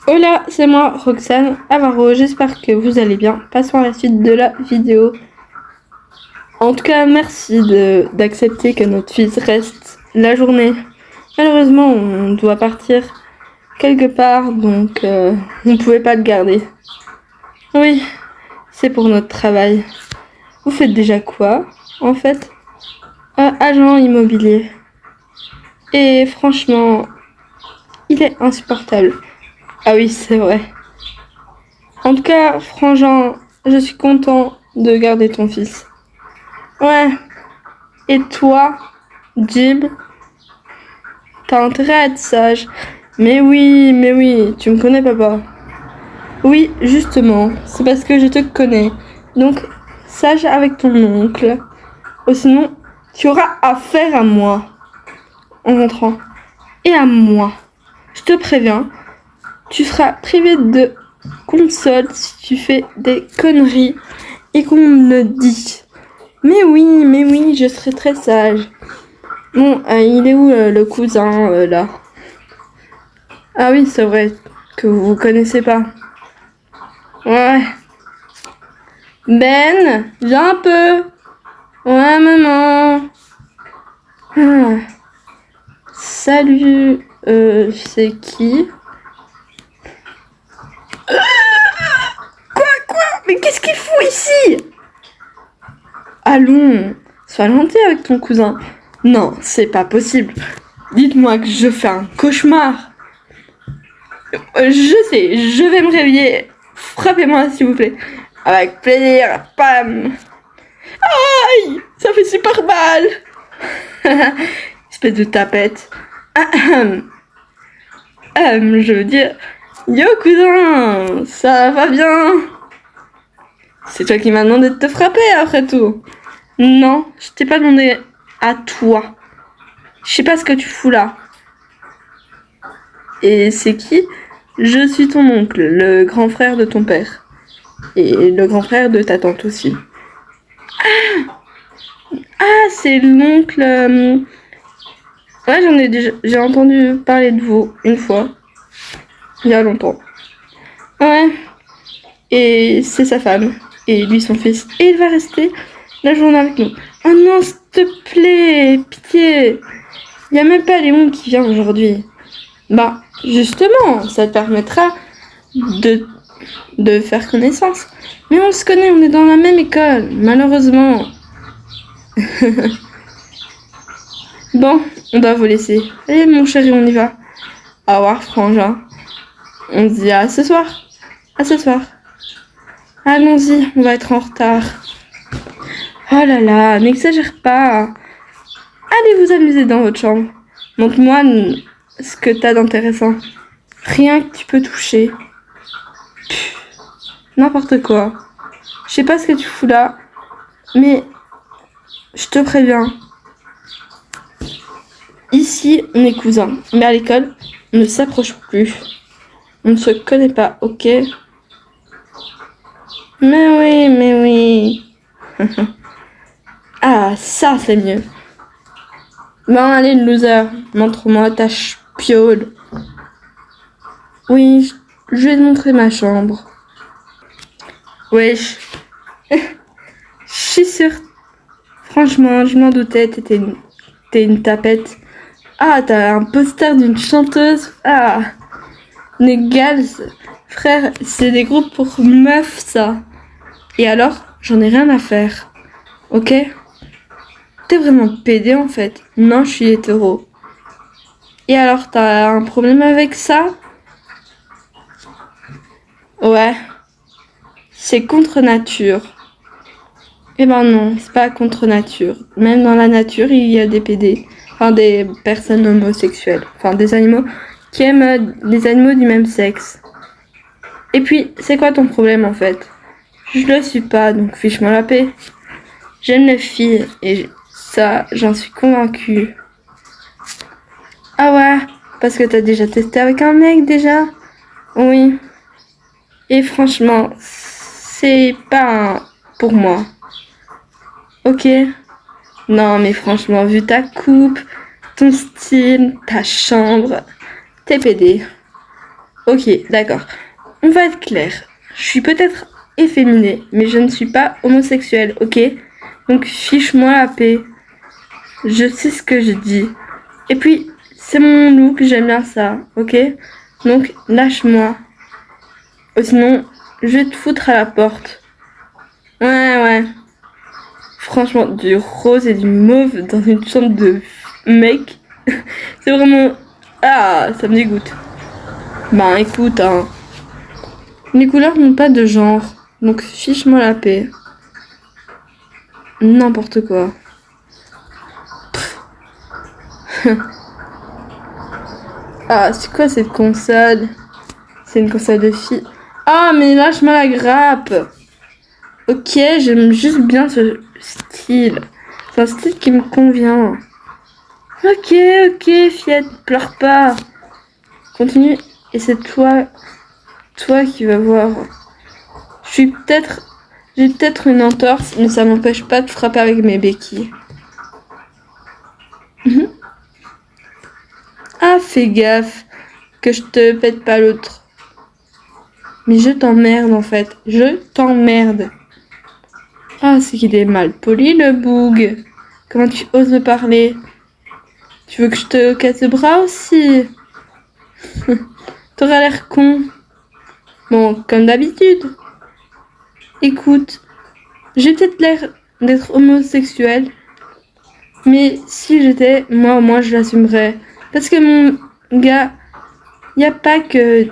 Hola, c'est moi, Roxane Avaro. J'espère que vous allez bien. Passons à la suite de la vidéo. En tout cas, merci d'accepter que notre fils reste la journée. Malheureusement, on doit partir quelque part, donc on ne pouvait pas le garder. Oui, c'est pour notre travail. Vous faites déjà quoi, en fait? Agent immobilier. Et franchement, il est insupportable. Ah oui, c'est vrai. En tout cas, Frangin, je suis content de garder ton fils. Ouais. Et toi, Jib, t'as intérêt à être sage. Mais oui, tu me connais, papa. Oui, justement, c'est parce que je te connais. Donc, sage avec ton oncle. Ou sinon, tu auras affaire à moi en rentrant. Et à moi. Je te préviens, tu seras privé de console si tu fais des conneries et qu'on me le dit. Mais oui, je serai très sage. Bon, il est où le cousin là? Ah oui, c'est vrai que vous connaissez pas. Ouais. Ben, viens un peu. Ouais, maman. Ah. Salut, c'est qui? Quoi? Mais qu'est-ce qu'il fout ici? Allons, sois gentil avec ton cousin. Non, c'est pas possible. Dites-moi que je fais un cauchemar. Je sais, je vais me réveiller. Frappez-moi, s'il vous plaît. Avec plaisir. Pam. Aïe, ça fait super mal. Espèce de tapette. Je veux dire, yo cousin, ça va bien? C'est toi qui m'as demandé de te frapper après tout. Non, je t'ai pas demandé à toi. Je sais pas ce que tu fous là. Et c'est qui? Je suis ton oncle, le grand frère de ton père. Et le grand frère de ta tante aussi. Ah, c'est l'oncle. Ouais, j'ai entendu parler de vous une fois. Il y a longtemps. Ouais. Et c'est sa femme. Et lui son fils. Et il va rester la journée avec nous. Oh non, s'il te plaît, pitié. Il n'y a même pas Léon qui vient aujourd'hui. Bah, justement, ça te permettra de faire connaissance. Mais on se connaît, on est dans la même école, malheureusement. Bon, on doit vous laisser. Allez, mon chéri, on y va. Au revoir, frangin. On se dit à ce soir. À ce soir. Allons-y, on va être en retard. Oh là là, n'exagère pas. Allez vous amuser dans votre chambre. Montre-moi ce que t'as d'intéressant. Rien que tu peux toucher. N'importe quoi. Je sais pas ce que tu fous là, mais je te préviens. Ici, on est cousins, mais à l'école, on ne s'approche plus. On ne se connaît pas, ok? Mais oui. Ah, ça, c'est mieux. Bon, allez, loser, montre-moi ta piole. Oui, je vais te montrer ma chambre. Wesh. Je suis sûre. Franchement, je m'en doutais, t'es une tapette. Ah, t'as un poster d'une chanteuse. Ah, Négal, frère, c'est des groupes pour meufs, ça. Et alors, j'en ai rien à faire. Ok? T'es vraiment pédé, en fait. Non, je suis hétéro. Et alors, t'as un problème avec ça? Ouais. C'est contre nature. Eh ben non, c'est pas contre nature. Même dans la nature, il y a des PD. Enfin, des personnes homosexuelles. Enfin, des animaux qui aiment des animaux du même sexe. Et puis, c'est quoi ton problème en fait? Je le suis pas, donc fiche-moi la paix. J'aime les filles, et ça, j'en suis convaincue. Ah ouais? Parce que t'as déjà testé avec un mec déjà? Oui. Et franchement, c'est pas pour moi. Ok. Non, mais franchement, vu ta coupe, ton style, ta chambre, t'es pédé. Ok, d'accord. On va être clair. Je suis peut-être efféminée, mais je ne suis pas homosexuelle, ok? Donc fiche-moi la paix. Je sais ce que je dis. Et puis, c'est mon look, j'aime bien ça, ok? Donc lâche-moi. Sinon, je vais te foutre à la porte. Ouais. Franchement, du rose et du mauve dans une chambre de mec, c'est vraiment... Ah, ça me dégoûte. Ben écoute, hein. Les couleurs n'ont pas de genre, donc fiche-moi la paix. N'importe quoi. Ah, c'est quoi cette console? C'est une console de filles. Ah, mais lâche-moi la grappe. Ok, j'aime juste bien ce style. C'est un style qui me convient. Ok, fillette, pleure pas. Continue, et c'est toi qui vas voir. J'ai peut-être une entorse, mais ça m'empêche pas de frapper avec mes béquilles. Ah, fais gaffe, que je te pète pas l'autre. Mais je t'emmerde en fait, je t'emmerde. Ah, c'est qu'il est mal poli le boug. Comment tu oses me parler? Tu veux que je te casse le bras aussi? T'auras l'air con. Bon, comme d'habitude. Écoute, j'ai peut-être l'air d'être homosexuel, mais si j'étais, moi je l'assumerais. Parce que mon gars, y a pas que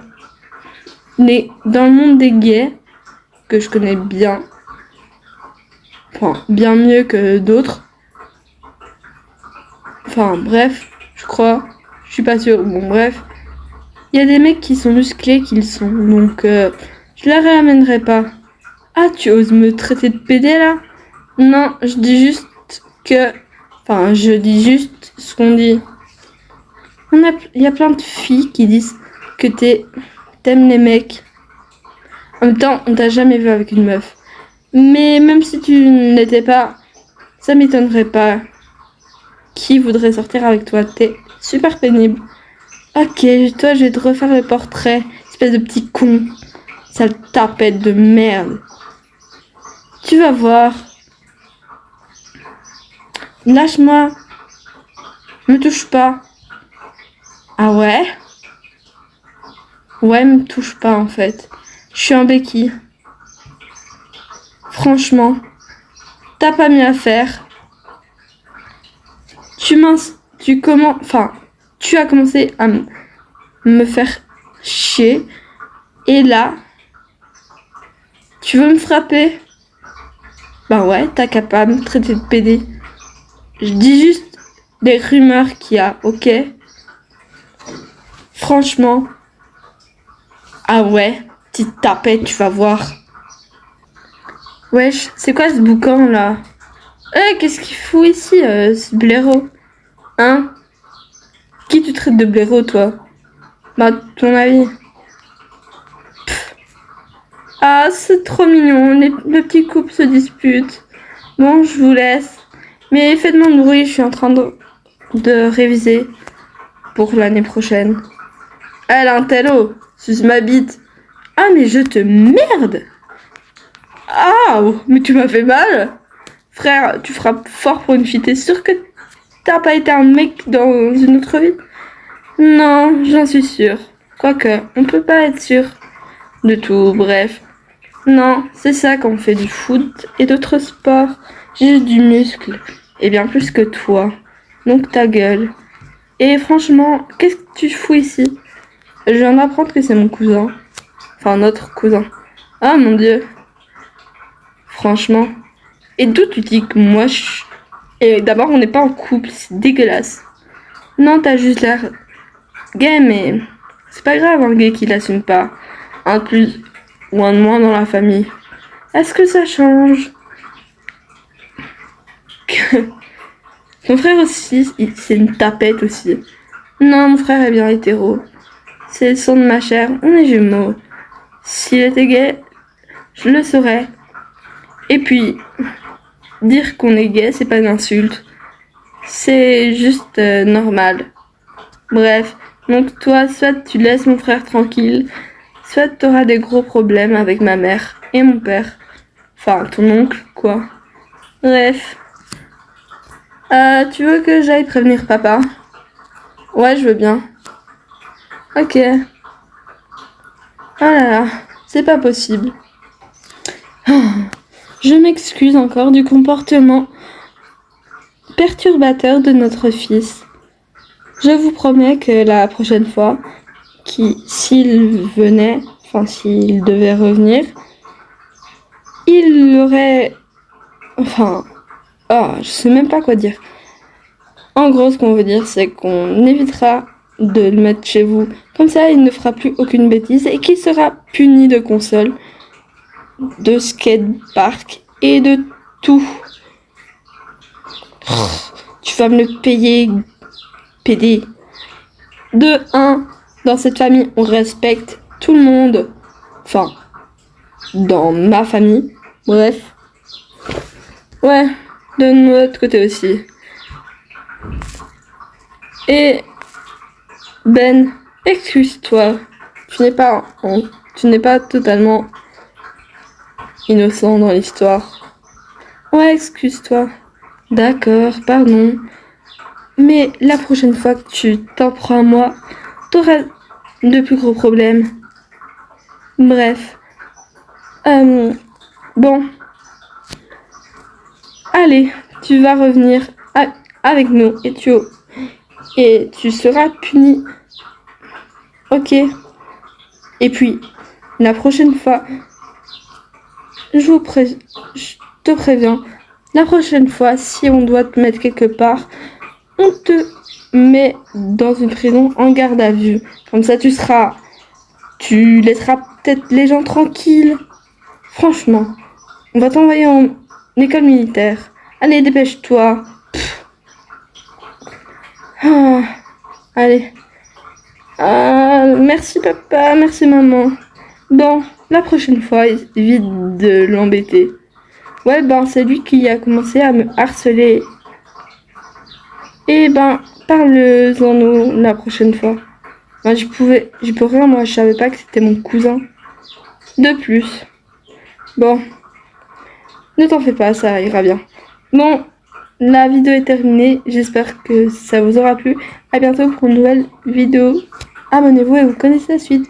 dans le monde des gays, que je connais bien, enfin bien mieux que d'autres. Enfin bref, je crois, je suis pas sûre. Bon bref, il y a des mecs qui sont musclés qu'ils sont, donc je la ramènerai pas. Ah, tu oses me traiter de pédé là? Non, je dis juste ce qu'on dit. Il y a plein de filles qui disent que t'aimes les mecs. En même temps, on t'a jamais vu avec une meuf. Mais même si tu n'étais pas, ça m'étonnerait pas. Qui voudrait sortir avec toi? T'es super pénible. Ok, toi, je vais te refaire le portrait. Espèce de petit con. Sale tapette de merde. Tu vas voir. Lâche-moi. Me touche pas. Ah ouais? Ouais, me touche pas en fait. Je suis un béquille. Franchement, t'as pas mieux à faire. Tu as commencé à me faire chier. Et là, tu veux me frapper? Bah ouais, t'as qu'à pas me traiter de pédé. Je dis juste des rumeurs qu'il y a, ok? Franchement. Ah ouais, petite tapette, tu vas voir. Wesh, c'est quoi ce boucan là? Qu'est-ce qu'il fout ici, ce blaireau? Hein? Qui tu traites de blaireau, toi? Bah, ton avis. Pff. Ah, c'est trop mignon, le petit couple se dispute. Bon, je vous laisse. Mais faites moins de bruit, je suis en train de réviser pour l'année prochaine. Elle a un télo, suce ma bite. Ah, mais je te merde! Ah, mais tu m'as fait mal! Frère, tu frappes fort pour une fille, t'es sûr que t'as pas été un mec dans une autre vie? Non, j'en suis sûre. Quoique, on peut pas être sûr de tout, bref. Non, c'est ça quand on fait du foot et d'autres sports. J'ai du muscle, et bien plus que toi. Donc ta gueule. Et franchement, qu'est-ce que tu fous ici? Je viens d'apprendre que c'est mon cousin. Enfin, notre cousin. Ah mon dieu. Franchement. Et d'où tu dis que moi je... Et d'abord, on n'est pas en couple, c'est dégueulasse. Non, t'as juste l'air gay, mais c'est pas grave un gay qui l'assume pas. Un de plus ou un de moins dans la famille. Est-ce que ça change? Mon frère aussi, c'est une tapette aussi. Non, mon frère est bien hétéro. C'est le sang de ma chair, on est jumeaux. S'il était gay, je le saurais. Et puis, dire qu'on est gay, c'est pas une insulte. C'est juste normal. Bref, Donc toi, soit tu laisses mon frère tranquille, soit tu auras des gros problèmes avec ma mère et mon père. Enfin, ton oncle, quoi. Bref. Tu veux que j'aille prévenir papa? Ouais, je veux bien. Ok. Oh là là, c'est pas possible. Je m'excuse encore du comportement perturbateur de notre fils. Je vous promets que la prochaine fois, s'il venait, enfin s'il devait revenir, il aurait... Enfin... Oh, je sais même pas quoi dire. En gros, ce qu'on veut dire, c'est qu'on évitera de le mettre chez vous. Comme ça, il ne fera plus aucune bêtise et qu'il sera puni de console, de skatepark et de tout. Tu vas me le payer, PD. De 1, dans cette famille, on respecte tout le monde. Enfin, dans ma famille. Bref. Ouais, de notre côté aussi. Et Ben, excuse-toi. Tu n'es pas totalement innocent dans l'histoire. Ouais, excuse-toi. D'accord, pardon. Mais la prochaine fois que tu t'en prends à moi, t'auras de plus gros problèmes. Bref. Bon. Allez, tu vas revenir avec nous et tu seras puni. Ok. Et puis, la prochaine fois, je te préviens, la prochaine fois, si on doit te mettre quelque part, on te met dans une prison en garde à vue. Comme ça, tu laisseras peut-être les gens tranquilles. Franchement, on va t'envoyer en école militaire. Allez, dépêche-toi. Allez. Merci papa, merci maman. Bon, la prochaine fois, évite de l'embêter. Ouais, ben, c'est lui qui a commencé à me harceler. Et ben, parle-en-nous la prochaine fois. Ben, j'y peux rien, moi, je savais pas que c'était mon cousin. De plus. Bon, ne t'en fais pas, ça ira bien. Bon, la vidéo est terminée. J'espère que ça vous aura plu. À bientôt pour une nouvelle vidéo. Abonnez-vous et vous connaissez la suite.